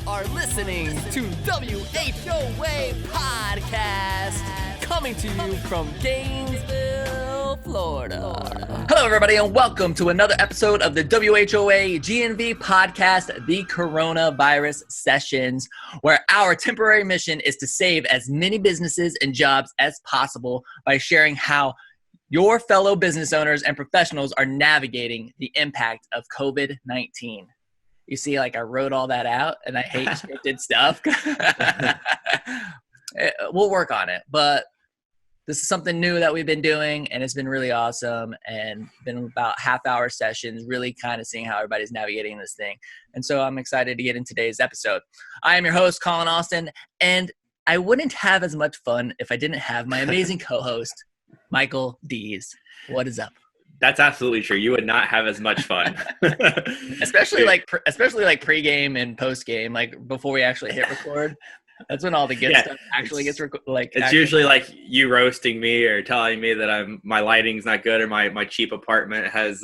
are listening to WHOA Podcast, coming to you from Gainesville, Florida. Hello, everybody, and welcome to another episode of the WHOA GNV Podcast, the Coronavirus Sessions, where our temporary mission is to save as many businesses and jobs as possible by sharing how your fellow business owners and professionals are navigating the impact of COVID-19. You see, like I wrote all that out, and I hate scripted stuff. We'll work on it, but this is something new that we've been doing, and it's been really awesome, and been about half-hour sessions, really kind of seeing how everybody's navigating this thing. And so I'm excited to get in today's episode. I am your host, Collin Austin, and I wouldn't have as much fun if I didn't have my amazing co-host, Michael Dees. What is up? That's absolutely true. You would not have as much fun. especially like pregame and postgame, like before we actually hit record. That's when all the good stuff actually gets It's usually like you roasting me or telling me that my lighting's not good or my cheap apartment has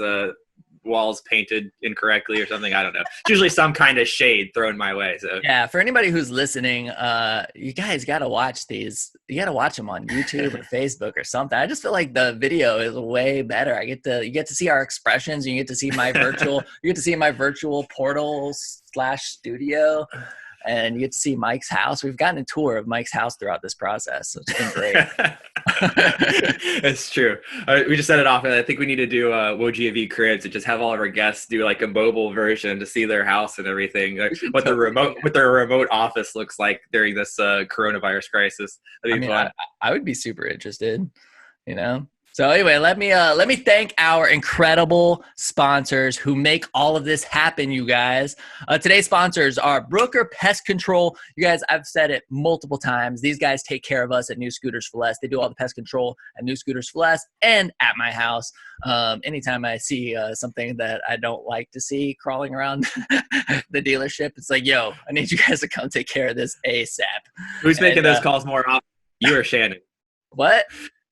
walls painted incorrectly or something. I don't know. It's usually some kind of shade thrown my way. So yeah, for anybody who's listening, you guys got to watch these. You got to watch them on YouTube or Facebook or something. I just feel like the video is way better. You get to see our expressions. You get to see my virtual portal / studio. And you get to see Mike's house. We've gotten a tour of Mike's house throughout this process. So it's been great. It's true. We just set it off. And I think we need to do GNV Cribs and just have all of our guests do like a mobile version to see their house and everything. Like what their remote office looks like during this coronavirus crisis. That'd be fun. I would be super interested, you know? So anyway, let me thank our incredible sponsors who make all of this happen, you guys. Today's sponsors are Brooker Pest Control. You guys, I've said it multiple times. These guys take care of us at New Scooters for Less. They do all the pest control at New Scooters for Less and at my house. Anytime I see something that I don't like to see crawling around the dealership, it's like, yo, I need you guys to come take care of this ASAP. Who's making those calls more often? You or Shannon? What?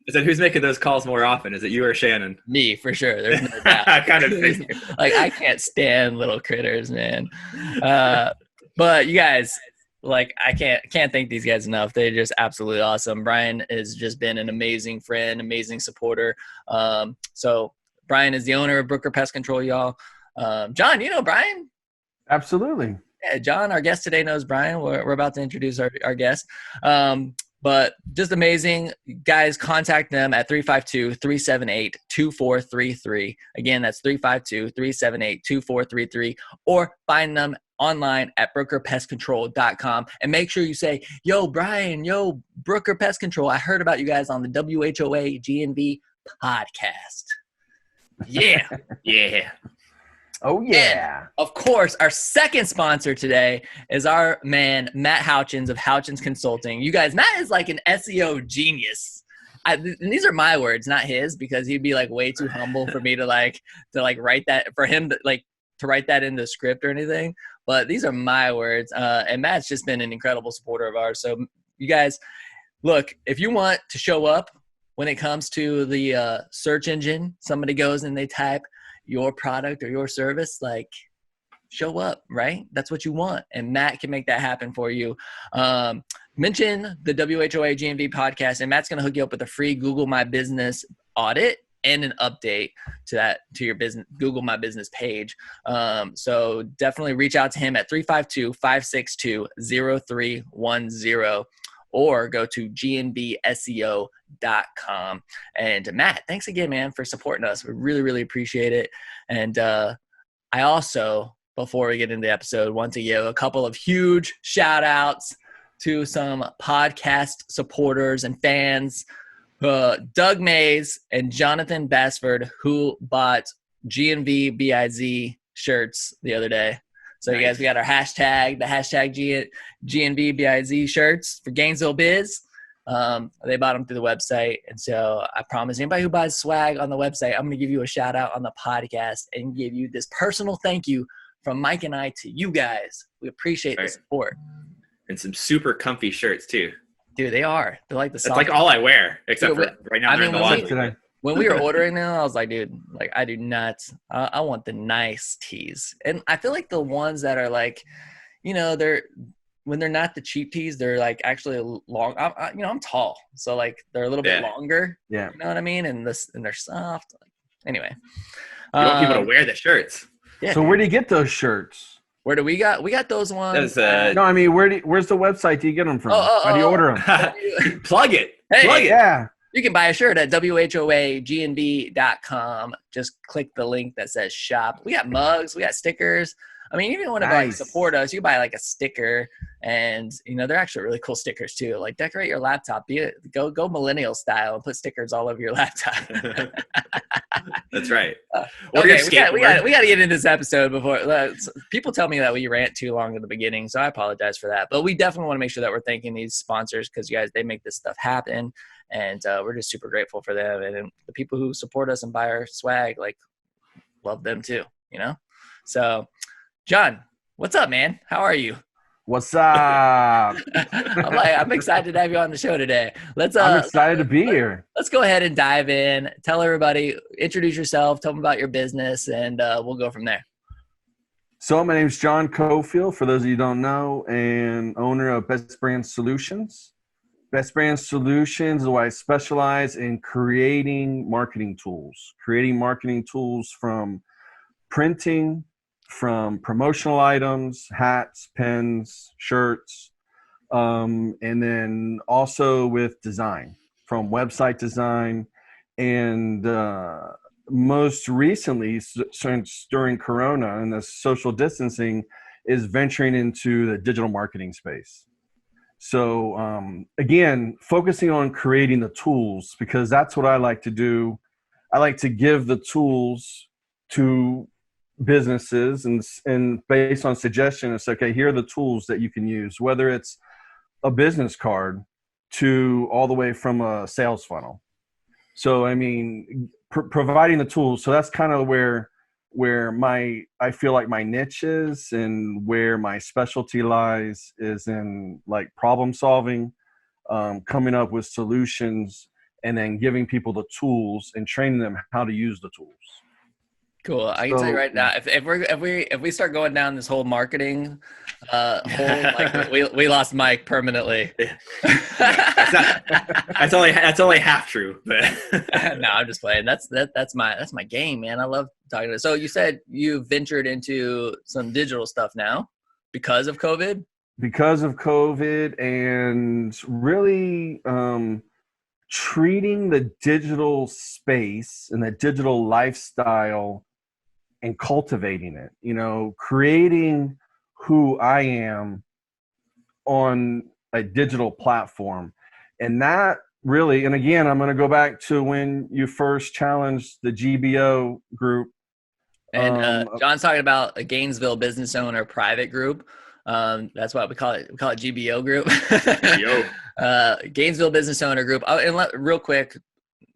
I said, who's making those calls more often? Is it you or Shannon? Me, for sure. There's no doubt. Like, I can't stand little critters, man. But you guys, like, I can't thank these guys enough. They're just absolutely awesome. Brian has just been an amazing friend, amazing supporter. So Brian is the owner of Brooker Pest Control, y'all. John, you know Brian? Absolutely. Yeah, John, our guest today, knows Brian. We're about to introduce our guest. But just amazing. Guys, contact them at 352-378-2433. Again, that's 352-378-2433. Or find them online at brookerpestcontrol.com. And make sure you say, yo, Brian, yo, Brooker Pest Control, I heard about you guys on the WHOA GNV podcast. Yeah. Yeah. Oh, yeah. And, of course, our second sponsor today is our man, Matt Houchins of Houchins Consulting. You guys, Matt is like an SEO genius. And these are my words, not his, because he'd be like way too humble for me to write that, for him to write that in the script or anything. But these are my words. And Matt's just been an incredible supporter of ours. So you guys, look, if you want to show up when it comes to the search engine, somebody goes and they type your product or your service, like, show up, right? That's what you want. And Matt can make that happen for you. Mention the WHOA GNV podcast, and Matt's going to hook you up with a free Google My Business audit and an update to your business, Google My Business page. So definitely reach out to him at 352-562-0310. Or go to gnvseo.com. And Matt, thanks again, man, for supporting us. We really, really appreciate it. And I also, before we get into the episode, want to give a couple of huge shout outs to some podcast supporters and fans. Doug Mays and Jonathan Bassford, who bought GNV BIZ shirts the other day. So nice. You guys, we got our hashtag, the hashtag GNVBIZ shirts for Gainesville Biz. They bought them through the website. And so I promise anybody who buys swag on the website, I'm going to give you a shout out on the podcast and give you this personal thank you from Mike and I to you guys. We appreciate the support. And some super comfy shirts too. Dude, they are. They're like the soft. It's like all I wear, except for right now they're in the laundry. When we were ordering them, I was like, dude, like I do not. I want the nice tees, and I feel like the ones that are like, you know, when they're not the cheap tees, they're like actually long. I'm tall, so like they're a little bit longer. Yeah. You know what I mean? And they're soft. Anyway, you want people to wear the shirts. Yeah, so where do you get those shirts? Where do we got those ones? No, I mean, where's the website do you get them from? How do you order them? Plug it. Hey, plug it. Yeah. You can buy a shirt at whoagnv.com. Just click the link that says shop. We got mugs. We got stickers. I mean, if you want to like support us, you can buy like a sticker, and you know they're actually really cool stickers too. Like decorate your laptop. Go millennial style and put stickers all over your laptop. That's right. Okay, we got to get into this episode before people tell me that we rant too long in the beginning, so I apologize for that. But we definitely want to make sure that we're thanking these sponsors because you guys, they make this stuff happen, and we're just super grateful for them, and the people who support us and buy our swag, like, love them too. You know, so. John, what's up, man? How are you? What's up? I'm excited to have you on the show today. I'm excited to be here. Let's go ahead and dive in. Tell everybody, introduce yourself, tell them about your business, and we'll go from there. So my name is John Coffill, for those of you who don't know, and owner of Best Brand Solutions. Best Brand Solutions is why I specialize in creating marketing tools from printing, from promotional items, hats, pens, shirts, and then also with design, from website design, and most recently, since during Corona and the social distancing, is venturing into the digital marketing space. So again, focusing on creating the tools, because that's what I like to do. I like to give the tools to businesses and based on suggestion, it's okay, here are the tools that you can use, whether it's a business card to all the way from a sales funnel. So I mean, providing the tools. So that's kind of where I feel like my niche is, and where my specialty lies is in like problem solving, coming up with solutions, and then giving people the tools and training them how to use the tools. Cool. I can tell you right now, if we start going down this whole marketing hole, like we lost Mike permanently. That's only half true. But no, I'm just playing. That's my game, man. I love talking to. So you said you ventured into some digital stuff now because of COVID. Because of COVID, and really treating the digital space and the digital lifestyle and cultivating it, you know, creating who I am on a digital platform. And that really, and again, I'm going to go back to when you first challenged the GBO group. And John's talking about a Gainesville business owner private group. That's what we call it. We call it GBO group. Gainesville business owner group. Oh, and real quick,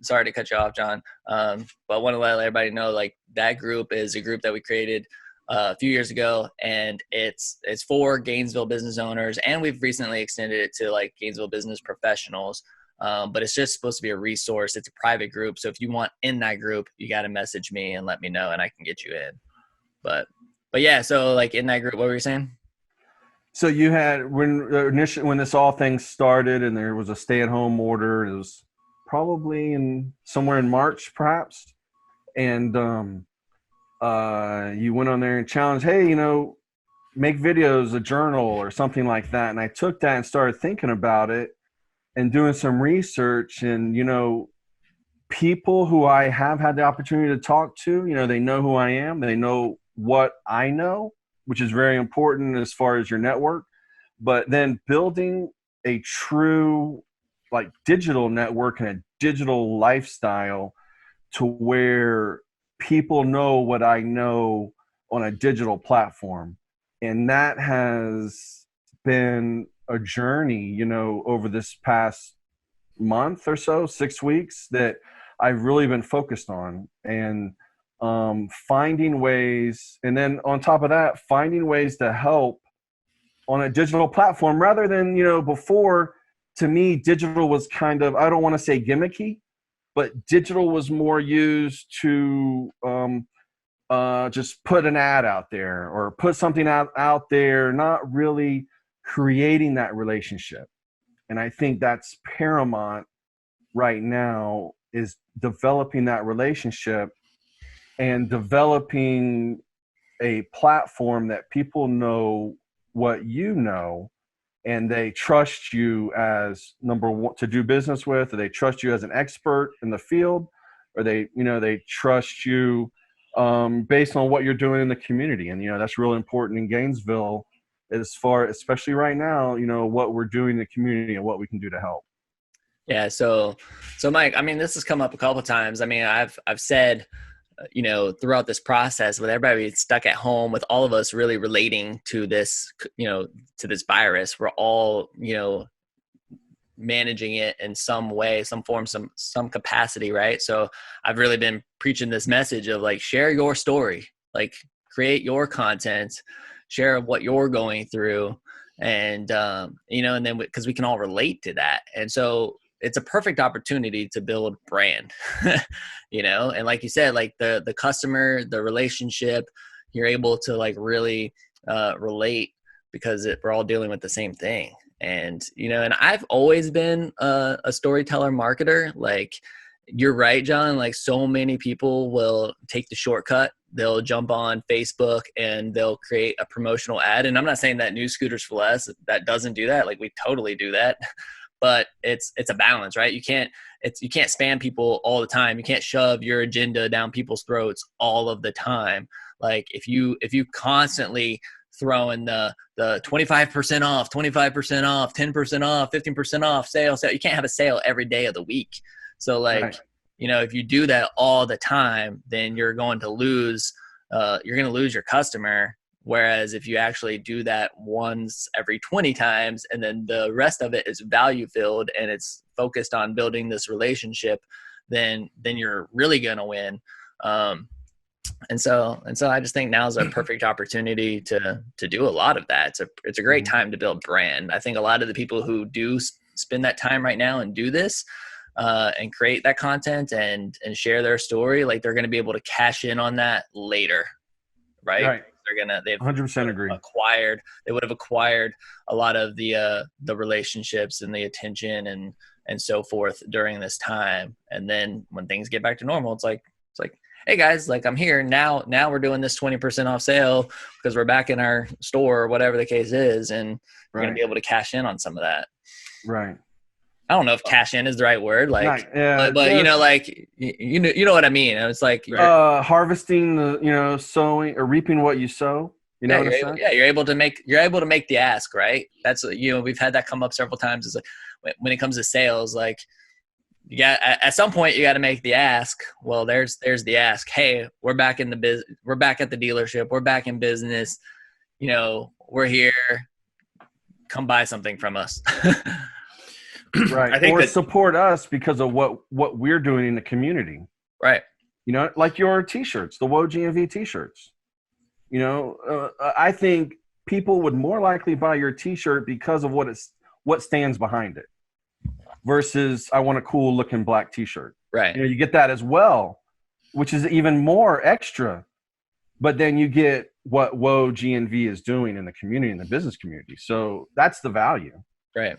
sorry to cut you off, John. But I want to let everybody know, like, that group is a group that we created a few years ago, and it's for Gainesville business owners, and we've recently extended it to like Gainesville business professionals. But it's just supposed to be a resource. It's a private group, so if you want in that group, you got to message me and let me know, and I can get you in. But yeah, so like in that group, what were you saying? So you had when this all thing started, and there was a stay-at-home order. It was probably somewhere in March, perhaps. And you went on there and challenged, hey, you know, make videos, a journal or something like that. And I took that and started thinking about it and doing some research. And, you know, people who I have had the opportunity to talk to, you know, they know who I am. They know what I know, which is very important as far as your network. But then building a true like digital network and a digital lifestyle to where people know what I know on a digital platform. And that has been a journey, you know, over this past month or so, 6 weeks, that I've really been focused on, and finding ways. And then on top of that, finding ways to help on a digital platform rather than, you know, before, to me, digital was kind of, I don't want to say gimmicky, but digital was more used to just put an ad out there or put something out there, not really creating that relationship. And I think that's paramount right now, is developing that relationship and developing a platform that people know what you know, and they trust you as number one to do business with, or they trust you as an expert in the field, or they trust you based on what you're doing in the community. And, that's really important in Gainesville, especially right now, what we're doing in the community and what we can do to help. Yeah. So Mike, I mean, this has come up a couple of times. I mean, I've said, throughout this process, with everybody stuck at home, with all of us really relating to this, to this virus, we're all, managing it in some way, some form, some capacity. Right. So I've really been preaching this message of like, share your story, like create your content, share what you're going through. And, and then because we can all relate to that. And so it's a perfect opportunity to build brand, and like you said, like the customer, the relationship, you're able to like really relate, because we're all dealing with the same thing. And, and I've always been a storyteller marketer. Like, you're right, John, like so many people will take the shortcut. They'll jump on Facebook and they'll create a promotional ad. And I'm not saying that New Scooters for Less, that doesn't do that. Like, we totally do that. But it's a balance, right? You can't spam people all the time. You can't shove your agenda down people's throats all of the time. Like, if you constantly throw in the 25% off, 25% off, 10% off, 15% off sale, you can't have a sale every day of the week. So like, right. If you do that all the time, then you're going to lose your customer. Whereas if you actually do that once every 20 times, and then the rest of it is value filled and it's focused on building this relationship, then you're really going to win. And so I just think now is a perfect opportunity to do a lot of that. It's a great time to build brand. I think a lot of the people who do spend that time right now and do this and create that content and share their story, like they're going to be able to cash in on that later. Right. They've 100% agree. They would have acquired a lot of the relationships and the attention and so forth during this time. And then when things get back to normal, it's like, hey guys, like I'm here now we're doing this 20% off sale because we're back in our store or whatever the case is. And we're going to be able to cash in on some of that. Right. I don't know if cash in is the right word. Like, but like, you know what I mean? It's like, harvesting sowing or reaping what you sow, you're able to make the ask, right? That's, we've had that come up several times. It's like, when it comes to sales, like, you got, at some point you got to make the ask. Well, there's the ask. Hey, we're back in the business. We're back at the dealership. We're back in business. We're here. Come buy something from us. Right. I think support us because of what we're doing in the community. Right. Like your t-shirts, the Whoa GNV t-shirts. I think people would more likely buy your t-shirt because of what stands behind it versus I want a cool looking black t-shirt. Right. You get that as well, which is even more extra. But then you get what Whoa GNV is doing in the community, in the business community. So that's the value. Right.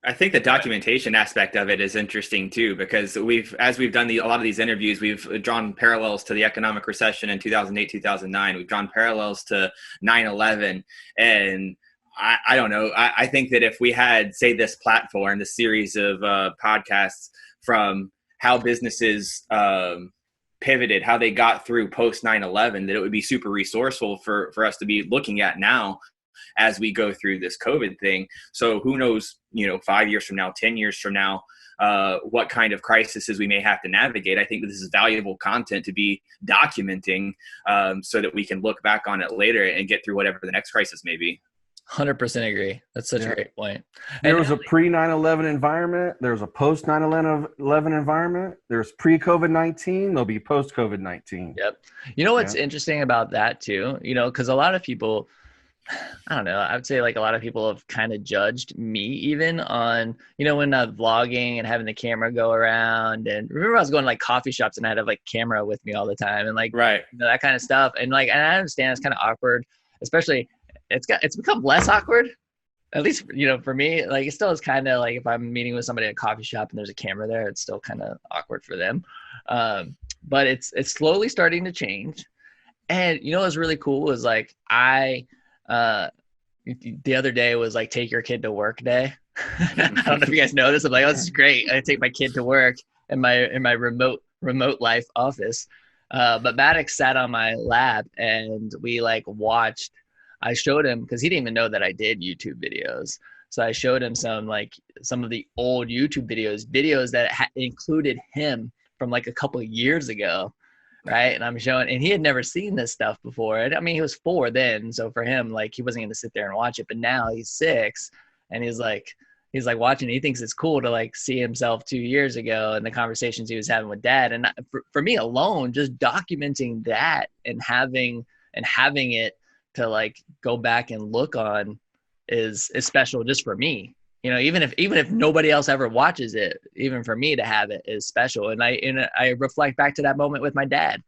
I think the documentation aspect of it is interesting too, because as we've done a lot of these interviews, we've drawn parallels to the economic recession in 2008, 2009. We've drawn parallels to 9/11. And I don't know. I think that if we had, say, this platform, this series of podcasts from how businesses pivoted, how they got through post 9/11, that it would be super resourceful for us to be looking at now as we go through this COVID thing. So who knows, 5 years from now, 10 years from now, what kind of crises we may have to navigate. I think that this is valuable content to be documenting so that we can look back on it later and get through whatever the next crisis may be. 100% agree. That's such a great point. There was a pre-9/11 environment. There's a post-9/11 environment. There's pre-COVID-19. There'll be post-COVID-19. Yep. You know what's interesting about that too? Because a lot of people, I don't know. I would say like a lot of people have kind of judged me even on, when vlogging and having the camera go around. And remember I was going to like coffee shops and I had like camera with me all the time and like, Right. that kind of stuff. And like, and I understand it's kind of awkward, especially it's become less awkward. At least, for me, like it still is kind of like if I'm meeting with somebody at a coffee shop and there's a camera there, it's still kind of awkward for them. But it's slowly starting to change. And what's really cool is like the other day was like take your kid to work day. I don't know if you guys know this. I'm like, oh, this is great. I take my kid to work in my remote life office. But Maddox sat on my lap and we like watched. I showed him because he didn't even know that I did YouTube videos. So I showed him some of the old YouTube videos that included him from like a couple of years ago. Right. And I'm showing, and he had never seen this stuff before. I mean, he was 4 then. So for him, like he wasn't going to sit there and watch it, but now he's 6 and he's like watching, he thinks it's cool to like see himself 2 years ago and the conversations he was having with dad. And for me alone, just documenting that and having it to like go back and look on is special just for me. Even if nobody else ever watches it, even for me to have it is special. And I reflect back to that moment with my dad,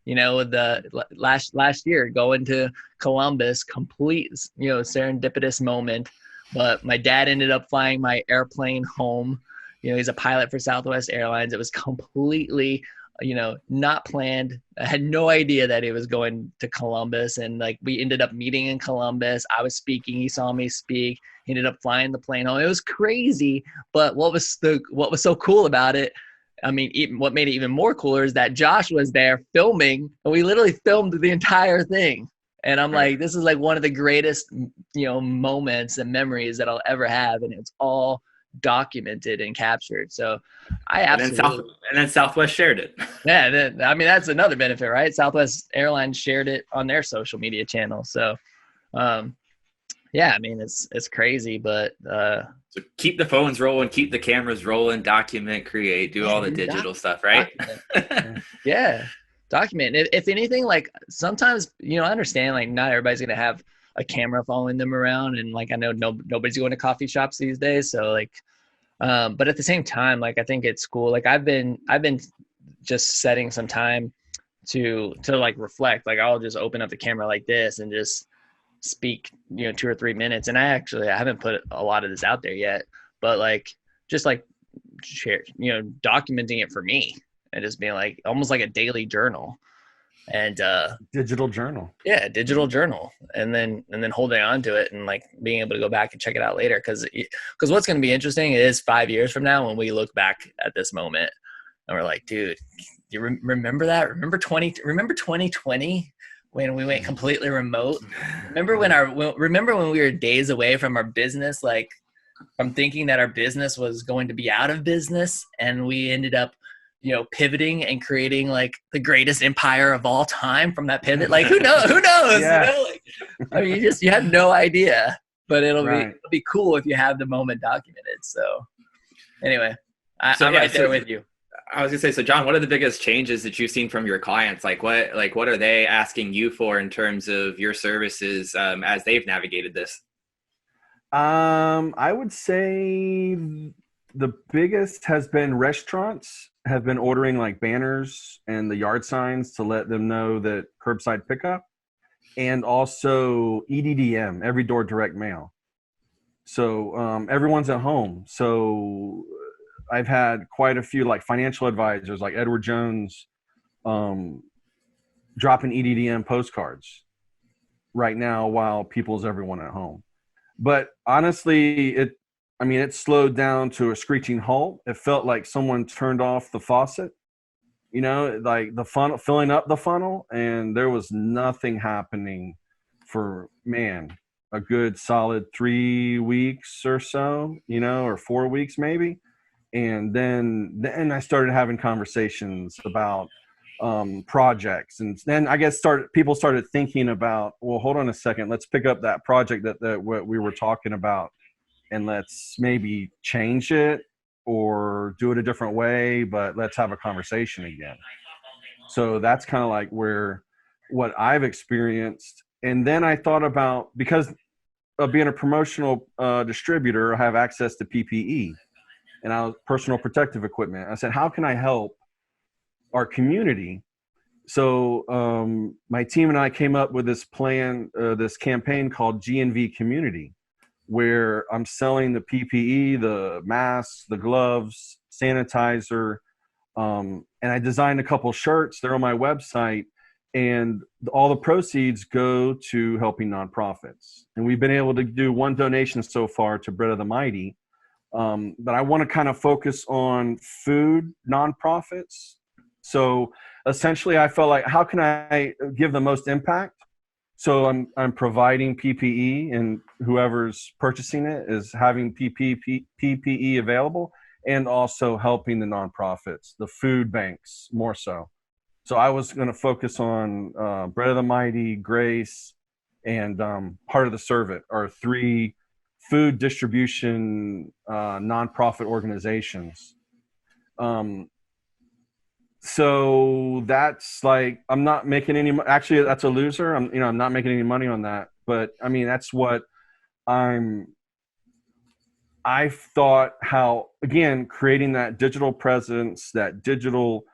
the last year going to Columbus, complete, serendipitous moment. But my dad ended up flying my airplane home. He's a pilot for Southwest Airlines. It was completely, not planned. I had no idea that he was going to Columbus. And like, we ended up meeting in Columbus. I was speaking. He saw me speak. He ended up flying the plane home. It was crazy. But what was so cool about it, I mean, what made it even more cooler is that Josh was there filming, and we literally filmed the entire thing. And I'm like, this is like one of the greatest, moments and memories that I'll ever have. And it's all documented and captured. So I absolutely. And then Southwest shared it. Yeah. I mean, that's another benefit, right? Southwest Airlines shared it on their social media channel. So, yeah, I mean, it's crazy, but so keep the phones rolling, keep the cameras rolling, document, create, do all the digital stuff, right? Yeah, document. If anything, like sometimes, I understand like not everybody's gonna have a camera following them around, and like I know nobody's going to coffee shops these days, so like, but at the same time, like I think it's cool. Like I've been just setting some time to like reflect. Like I'll just open up the camera like this and just speak 2 or 3 minutes, and I haven't put a lot of this out there yet, but like just like share documenting it for me and just being like almost like a daily journal and digital journal. Yeah, digital journal, and then holding on to it and like being able to go back and check it out later, because what's going to be interesting is 5 years from now when we look back at this moment and we're like, dude, you remember that? Remember 2020 when we went completely remote? Remember when we were days away from our business, like from thinking that our business was going to be out of business, and we ended up, pivoting and creating like the greatest empire of all time from that pivot. Like who knows? Yeah. I mean, you have no idea, but it'll be cool if you have the moment documented. So anyway, I'm right there with you. I was gonna say, so John, what are the biggest changes that you've seen from your clients? What are they asking you for in terms of your services as they've navigated this? I would say the biggest has been restaurants have been ordering like banners and the yard signs to let them know that curbside pickup, and also EDDM, every door direct mail. So everyone's at home. So I've had quite a few like financial advisors like Edward Jones dropping EDDM postcards right now while everyone at home. But honestly, it slowed down to a screeching halt. It felt like someone turned off the faucet, like the funnel, filling up the funnel, and there was nothing happening for, a good solid 3 weeks or so, or 4 weeks maybe. And then I started having conversations about projects, and then I guess people started thinking about, well, hold on a second, let's pick up that project that what we were talking about, and let's maybe change it or do it a different way, but let's have a conversation again. So that's kind of like what I've experienced. And then I thought about, because of being a promotional distributor, I have access to PPE and personal protective equipment. I said, how can I help our community? So my team and I came up with this plan, this campaign called GNV Community, where I'm selling the PPE, the masks, the gloves, sanitizer, and I designed a couple shirts. They're on my website, and all the proceeds go to helping nonprofits. And we've been able to do one donation so far to Bread of the Mighty, but I want to kind of focus on food nonprofits. So essentially, I felt like, how can I give the most impact? So I'm providing PPE, and whoever's purchasing it is having PPE available, and also helping the nonprofits, the food banks more so. So I was going to focus on Bread of the Mighty, Grace, and Heart of the Servant, are 3 food distribution nonprofit organizations. So that's like, I'm not making any, actually that's a loser. I'm not making any money on that, but I mean, that's what I thought, how, again, creating that digital presence, that digital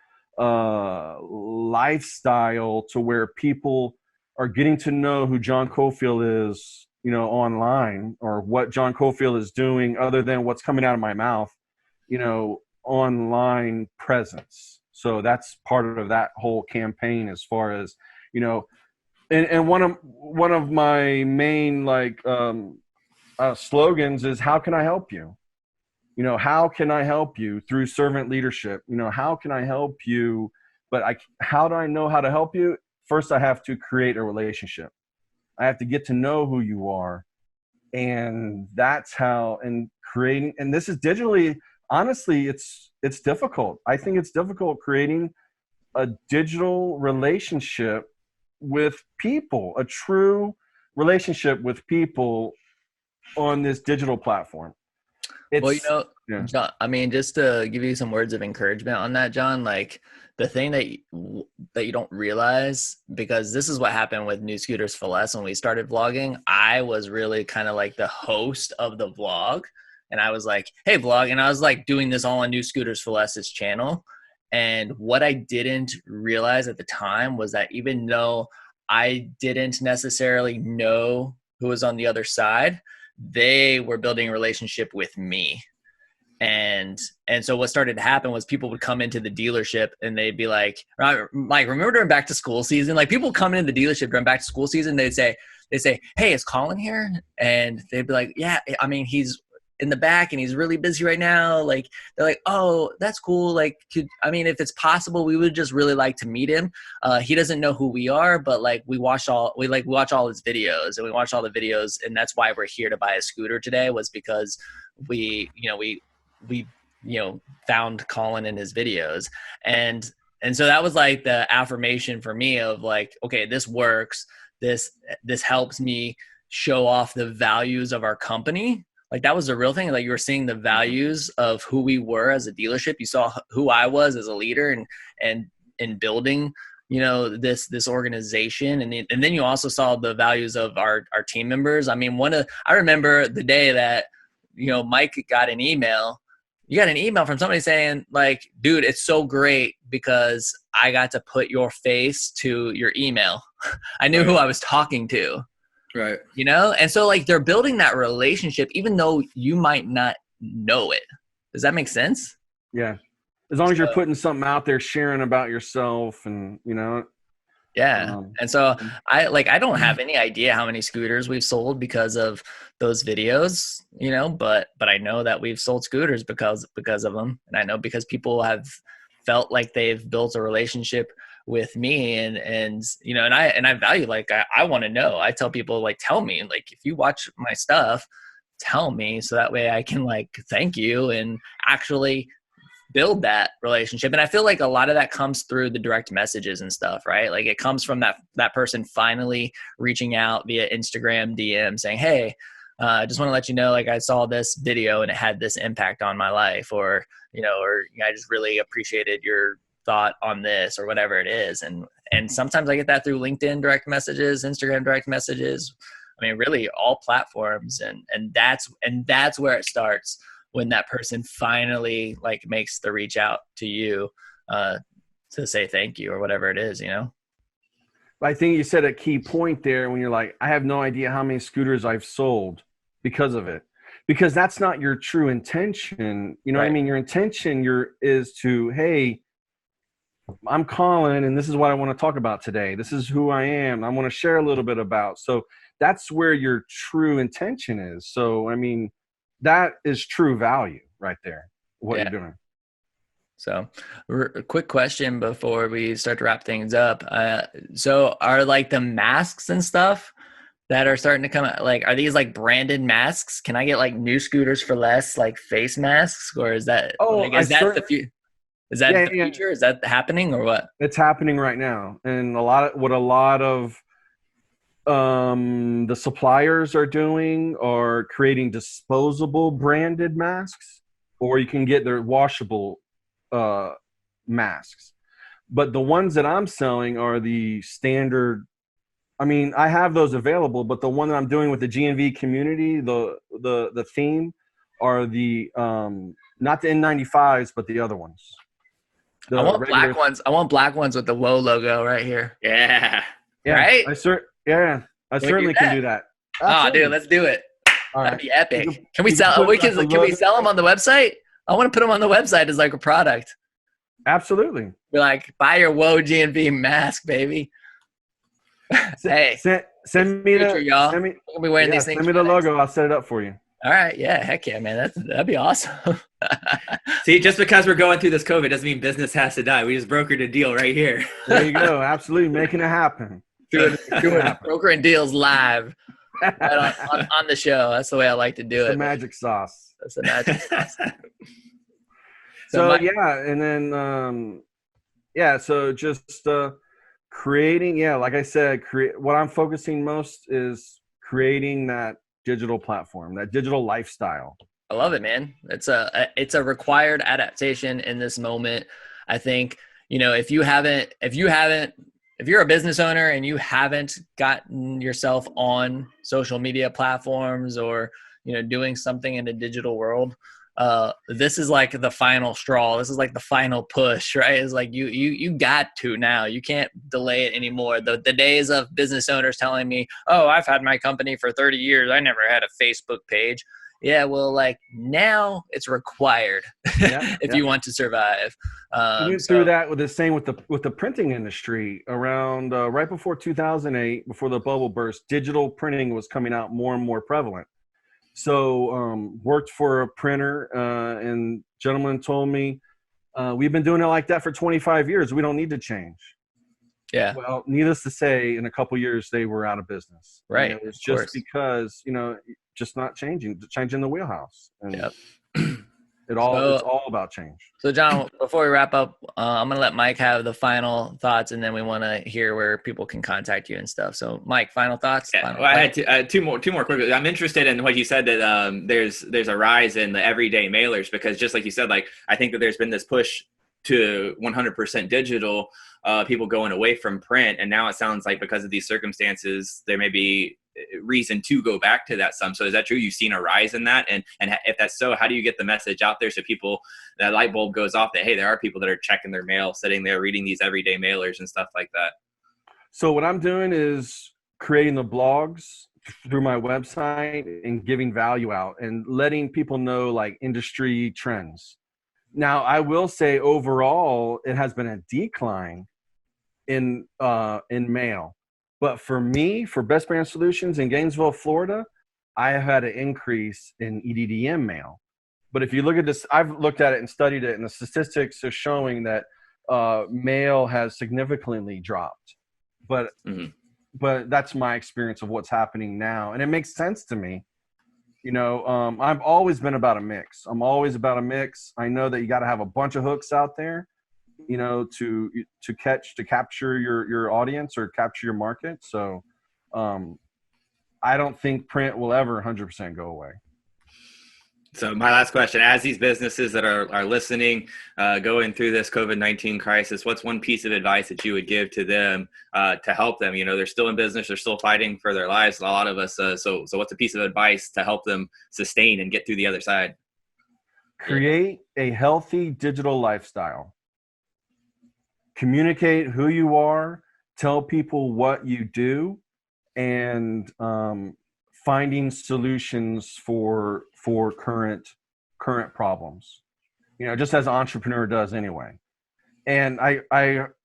lifestyle, to where people are getting to know who John Coffill is, online, or what John Coffill is doing other than what's coming out of my mouth, online presence. So that's part of that whole campaign, as far as, and one of my main slogans is, how can I help you? How can I help you through servant leadership? How can I help you? But how do I know how to help you? First, I have to create a relationship. I have to get to know who you are. And that's how, and creating, and this is digitally, honestly, it's difficult. I think it's difficult creating a digital relationship with people, a true relationship with people on this digital platform. Well, yeah. John, I mean, just to give you some words of encouragement on that, John, like the thing that you don't realize, because this is what happened with New Scooters for Less when we started vlogging. I was really kind of like the host of the vlog, and I was like, hey, vlog, and I was like doing this all on New Scooters for Less's channel. And what I didn't realize at the time was that even though I didn't necessarily know who was on the other side, they were building a relationship with me. And so what started to happen was people would come into the dealership and they'd be like, remember during back to school season, like people come into the dealership during back to school season, they'd say, hey, is Collin here? And they'd be like, yeah, I mean, he's in the back and he's really busy right now. Like, they're like, oh, that's cool. Like, if it's possible, we would just really like to meet him. He doesn't know who we are, but like we watch all his videos, and we watch all the videos. And that's why we're here to buy a scooter today, was because we found Collin in his videos. And so that was like the affirmation for me of like, okay, this works. This helps me show off the values of our company. Like that was the real thing. Like you were seeing the values of who we were as a dealership. You saw who I was as a leader and in building, this organization. And then you also saw the values of our team members. I mean, I remember the day that, Mike got an email. You got an email from somebody saying like, dude, it's so great because I got to put your face to your email. I knew who I was talking to. Right. And so like they're building that relationship, even though you might not know it. Does that make sense? Yeah. As long as you're putting something out there, sharing about yourself and, Yeah. And so I don't have any idea how many scooters we've sold because of those videos, but I know that we've sold scooters because of them. And I know because people have felt like they've built a relationship with me and I value, like, I want to know. I tell people like, tell me, like, if you watch my stuff, tell me, so that way I can like, thank you and actually build that relationship. And I feel like a lot of that comes through the direct messages and stuff, right? Like it comes from that person finally reaching out via Instagram DM saying, hey, I just want to let you know, like I saw this video and it had this impact on my life, or I just really appreciated your thought on this, or whatever it is. And And sometimes I get that through LinkedIn direct messages, Instagram direct messages. I mean, really all platforms. And that's where it starts, when that person finally like makes the reach out to you to say thank you or whatever it is, you know? I think you said a key point there when you're like, I have no idea how many scooters I've sold because of it. Because that's not your true intention. You know what I mean? Your intention is to, hey, I'm Collin, and this is what I want to talk about today. This is who I am. I want to share a little bit about. So that's where your true intention is. So, I mean, that is true value right there, what you're doing. So a quick question before we start to wrap things up. So are like the masks and stuff that are starting to come out, like, are these like branded masks? Can I get like new scooters for less, like face masks, or is that, is that the future? Is that the future? Is that happening or what? It's happening right now. And a lot of the suppliers are doing are creating disposable branded masks, or you can get their washable masks. But the ones that I'm selling are the standard. I mean, I have those available, but the one that I'm doing with the GNV community, the theme are the not the N95s, but the other ones. I want black ones. I want black ones with the WOA logo right here. Yeah. Right? I certainly can do that. Oh, dude, let's do it. That'd be epic. Can we sell them on the website? I want to put them on the website as like a product. Absolutely. Be like, buy your WOA GNV mask, baby. Hey, send me the y'all. We'll be wearing these things. Send me the logo. I'll set it up for you. All right. Yeah. Heck yeah, man. That'd be awesome. See, just because we're going through this COVID doesn't mean business has to die. We just brokered a deal right here. There you go. Absolutely. Making it happen. Doing brokering deals live on the show. That's the way I like to do it. The magic sauce. That's the magic sauce. So and then so just creating, like I said, what I'm focusing most is creating that digital platform, that digital lifestyle. I love it, man. It's a required adaptation in this moment. I think, if you're a business owner and you haven't gotten yourself on social media platforms or, doing something in the digital world, this is like the final straw. This is like the final push, right? It's like you got to now. You can't delay it anymore. The days of business owners telling me, oh, I've had my company for 30 years. I never had a Facebook page. Yeah, well, like now it's required if you want to survive. You went through that with the same with the printing industry around right before 2008, before the bubble burst. Digital printing was coming out more and more prevalent. So worked for a printer, and gentleman told me, we've been doing it like that for 25 years. We don't need to change. Yeah. Well, needless to say, in a couple of years, they were out of business. Right. And it was just because, just not changing the wheelhouse. And it's all about change. So John, before we wrap up, I'm going to let Mike have the final thoughts, and then we want to hear where people can contact you and stuff. So Mike, final thoughts? I had two more quickly. I'm interested in what you said that there's a rise in the everyday mailers, because just like you said, like, I think that there's been this push to 100% digital, people going away from print. And now it sounds like because of these circumstances, there may be reason to go back to that some. So is that true? You've seen a rise in that? And if that's so, how do you get the message out there so people, that light bulb goes off that, hey, there are people that are checking their mail, sitting there reading these everyday mailers and stuff like that? So what I'm doing is creating the blogs through my website and giving value out and letting people know like industry trends. Now, I will say overall, it has been a decline in mail. But for me, for Best Brand Solutions in Gainesville, Florida, I have had an increase in EDDM mail. But if you look at this, I've looked at it and studied it, and the statistics are showing that mail has significantly dropped. But that's my experience of what's happening now. And it makes sense to me. I've always been about a mix. I'm always about a mix. I know that you got to have a bunch of hooks out there, to capture your audience or capture your market. So I don't think print will ever 100% go away. So my last question, as these businesses that are listening, going through this COVID-19 crisis, what's one piece of advice that you would give to them to help them? You know, they're still in business, they're still fighting for their lives, a lot of us. So what's a piece of advice to help them sustain and get through the other side? Create a healthy digital lifestyle. Communicate who you are, tell people what you do, and finding solutions for current problems. You know, just as an entrepreneur does anyway. And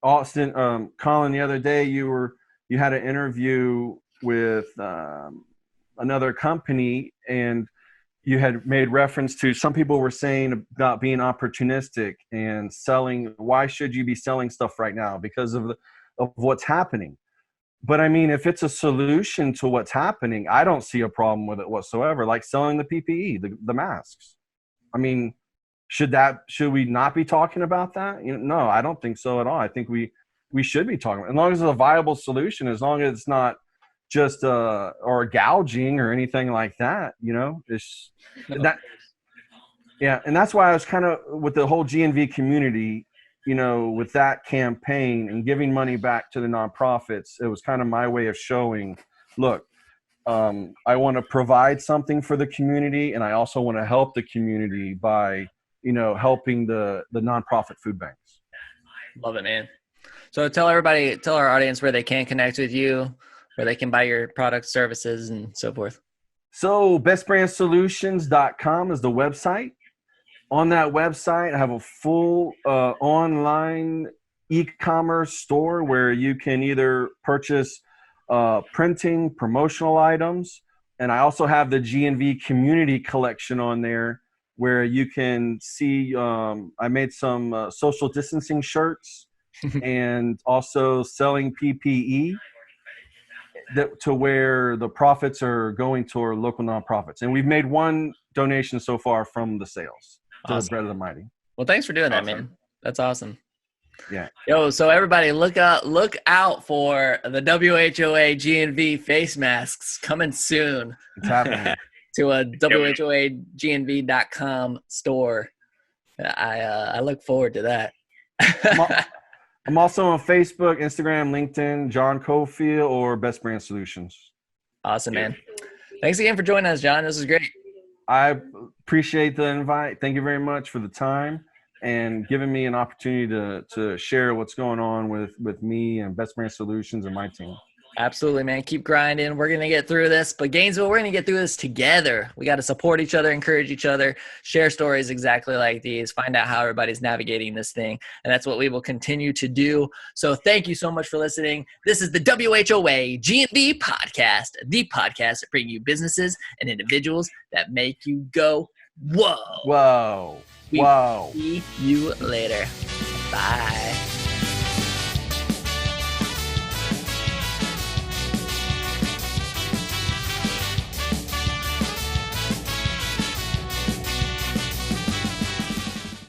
Austin, Collin, the other day you had an interview with another company, and you had made reference to some people were saying about being opportunistic and selling. Why should you be selling stuff right now? Because of what's happening. But I mean, if it's a solution to what's happening, I don't see a problem with it whatsoever. Like selling the PPE, the masks. I mean, should we not be talking about that? You know, no, I don't think so at all. I think we should be talking, as long as it's a viable solution, as long as it's not just or gouging or anything like that. You know, it's that. Yeah, and that's why I was kind of with the whole GNV community. You know, with that campaign and giving money back to the nonprofits, it was kind of my way of showing, look, I want to provide something for the community, and I also want to help the community by, you know, helping the nonprofit food banks. Love it, man. So tell our audience where they can connect with you, where they can buy your products, services, and so forth. So bestbrandsolutions.com is the website. On that website, I have a full online e-commerce store where you can either purchase printing, promotional items, and I also have the GNV community collection on there where you can see I made some social distancing shirts and also selling PPE to where the profits are going toward local nonprofits. And we've made one donation so far from the sales. To the bread of the mighty. Well, thanks for doing that, man. That's awesome. Yeah. Yo, so everybody look out for the WHOA GNV face masks coming soon. It's happening. To a WHOAGNV.com store. I look forward to that. I'm also on Facebook, Instagram, LinkedIn, John Coffill, or Best Brand Solutions. Awesome, man. Thanks again for joining us, John. This is great. I appreciate the invite. Thank you very much for the time and giving me an opportunity to share what's going on with me and Best Brand Solutions and my team. Absolutely, man. Keep grinding. We're going to get through this. But Gainesville, we're going to get through this together. We got to support each other, encourage each other, share stories exactly like these, find out how everybody's navigating this thing. And that's what we will continue to do. So thank you so much for listening. This is the WHOA GNV podcast, the podcast that brings you businesses and individuals that make you go, whoa. Whoa. Whoa. See you later. Bye.